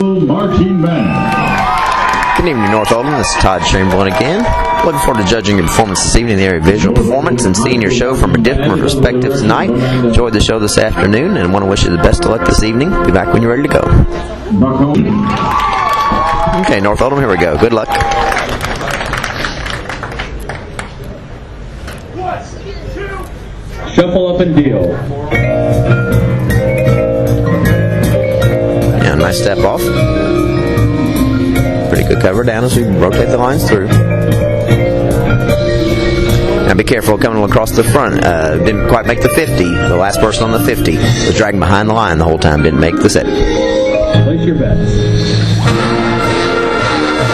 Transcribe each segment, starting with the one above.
Marching Band. Good evening, North Oldham. This is Todd Chamberlain again. Looking forward to judging your performance this evening in the area of visual performance and seeing your show from a different perspective tonight. Enjoyed the show this afternoon and want to wish you the best of luck this evening. Be back when you're ready to go. Okay, North Oldham, here we go. Good luck. Shuffle up and deal. Yeah, nice step off. Pretty good cover down as we rotate the lines through. Now be careful coming across the front. Didn't quite make the 50. The last person on the 50 was dragging behind the line the whole time. Didn't make the set. Place your bets.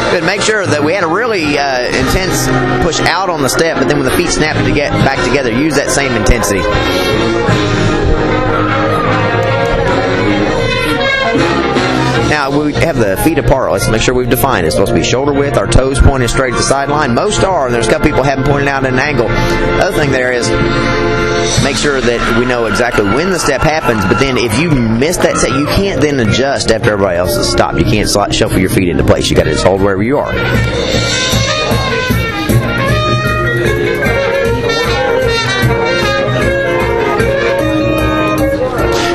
Good. Make sure that we had a really intense push out on the step, but then when the feet snapped to get back together, use that same intensity. Now, we have the feet apart. Let's make sure we've defined. It's supposed to be shoulder width, our toes pointing straight to the sideline. Most are, and there's a couple people haven't pointed out at an angle. The other thing there is make sure that we know exactly when the step happens, but then if you miss that set, you can't then adjust after everybody else has stopped. You can't shuffle your feet into place. You got to just hold wherever you are.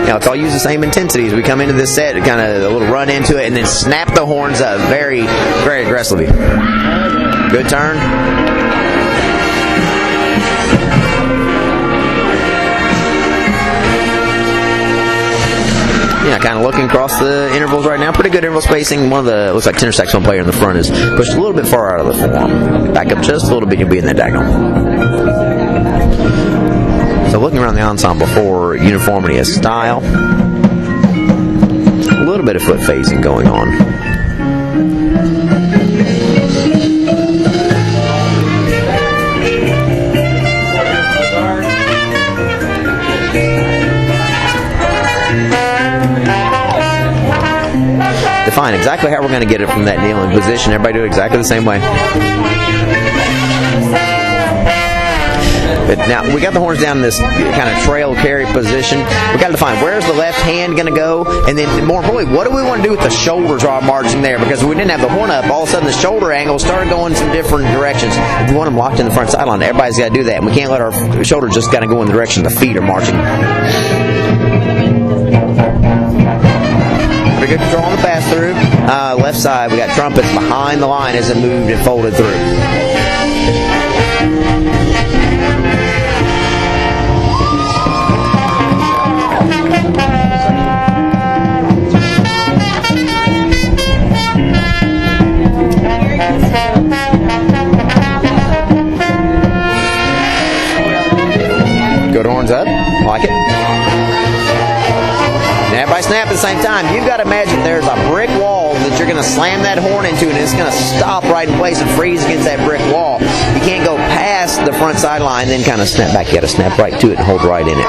Now, let's all use the same intensity as we come into this set, kind of a little run into it, and then snap the horns up very, very aggressively. Good turn. Yeah, kind of looking across the intervals right now. Pretty good interval spacing. One of the, looks like tenor saxophone player in the front is pushed a little bit far out of the form. Back up just a little bit, you'll be in that diagonal. So looking around the ensemble for uniformity of style, a little bit of foot phasing going on. Define exactly how we're going to get it from that kneeling position. Everybody do it exactly the same way. But now, we got the horns down in this kind of trail carry position. We got to define where's the left hand going to go, and then more importantly, what do we want to do with the shoulders while marching there? Because if we didn't have the horn up, all of a sudden the shoulder angle started going some different directions. If we want them locked in the front sideline, everybody's got to do that, and we can't let our shoulders just kind of go in the direction the feet are marching. Pretty good control on the pass through. Left side, we got trumpets behind the line as it moved and folded through. Good horns up. Like it. And everybody snap at the same time. You've got to imagine there's a brick wall that you're going to slam that horn into, and it's going to stop right in place and freeze against that brick wall. You can't go past the front sideline and then kind of snap back. You got to snap right to it and hold right in it.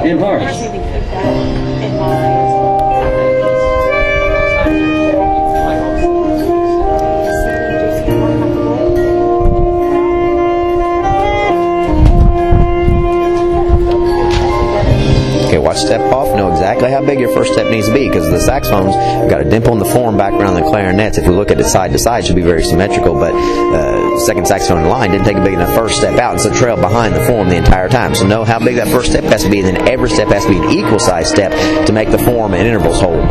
And hearts. Okay, watch step off. Know exactly how big your first step needs to be, because the saxophones have got a dimple in the form back around the clarinets. If we look at it side to side, it should be very symmetrical, but second saxophone in line didn't take a big enough first step out, and so trailed behind the form the entire time. So know how big that first step has to be, and then every step has to be an equal size step to make the form and intervals hold.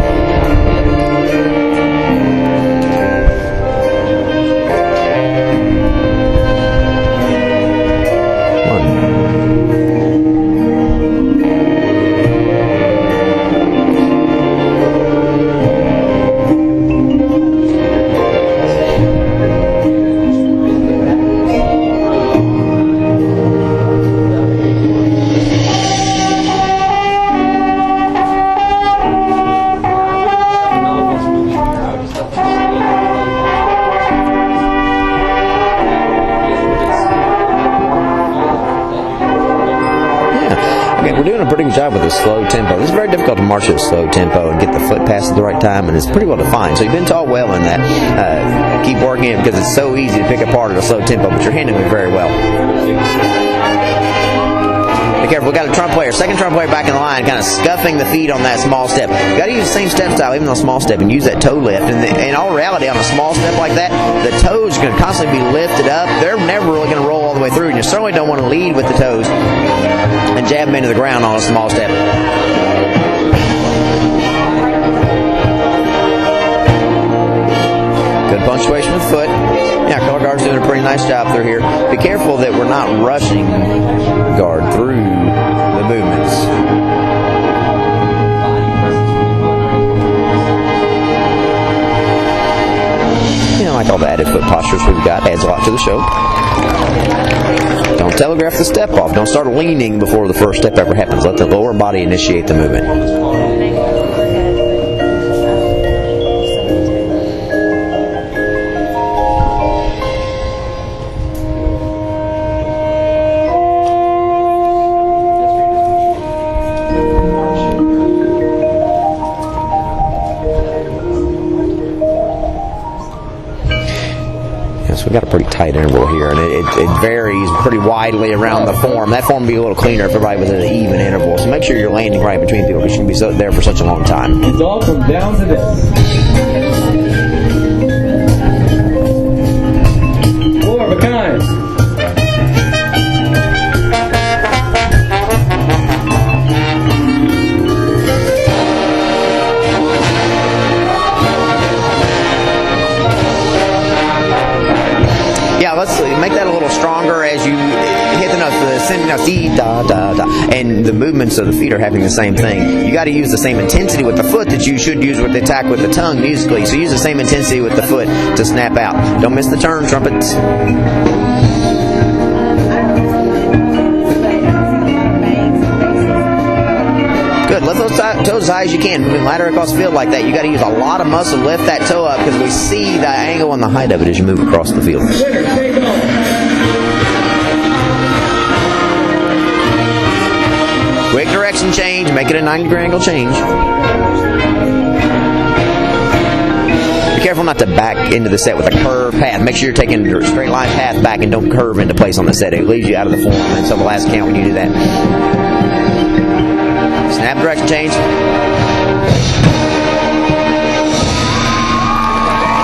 we're doing a pretty good job with the slow tempo. It's very difficult to march at a slow tempo and get the foot pass at the right time, and it's pretty well defined. So you've been taught well in that. Keep working it because it's so easy to pick apart at a slow tempo, but you're handling it very well. Be careful, we got a trump player, second trump player back in the line, kind of scuffing the feet on that small step. You got to use the same step style, even though small step, and use that toe lift. And in all reality, on a small step like that, the toes are going to constantly be lifted up. They're never really going to roll all the way through, and you certainly don't want to lead with the toes and jab them into the ground on a small step. Good punctuation with foot. Yeah, color guard's doing a pretty nice job through here. Be careful that we're not rushing guard through the movements. You know, like all the added foot postures we've got, adds a lot to the show. Don't telegraph the step off. Don't start leaning before the first step ever happens. Let the lower body initiate the movement. So we've got a pretty tight interval here, and it varies pretty widely around the form. That form would be a little cleaner if everybody was at an even interval. So make sure you're landing right between people because you can be there for such a long time. It's all from down to this. Four of a kind. Let's make that a little stronger as you hit the notes. And the movements of the feet are having the same thing. You got to use the same intensity with the foot that you should use with the attack with the tongue musically. So use the same intensity with the foot to snap out. Don't miss the turn, trumpets. Good. Lift those toes as high as you can. Moving ladder across the field like that, you got to use a lot of muscle to lift that toe up because we see the angle and the height of it as you move across the field. Quick direction change. Make it a 90-degree angle change. Be careful not to back into the set with a curved path. Make sure you're taking a straight line path back and don't curve into place on the set. It leaves you out of the form. And so the last count when you do that. Snap direction change.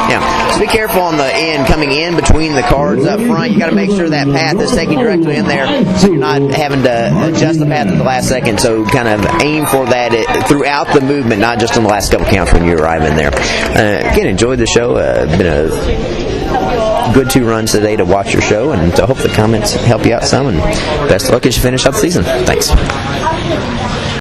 Yeah. So be careful on the end coming in between the cards up front. You got to make sure that path is taking directly in there so you're not having to adjust the path at the last second. So kind of aim for that throughout the movement, not just in the last couple counts when you arrive in there. Again, enjoyed the show. Been a good 2 runs today to watch your show, and I hope the comments help you out some, and best of luck as you finish out the season. Thanks.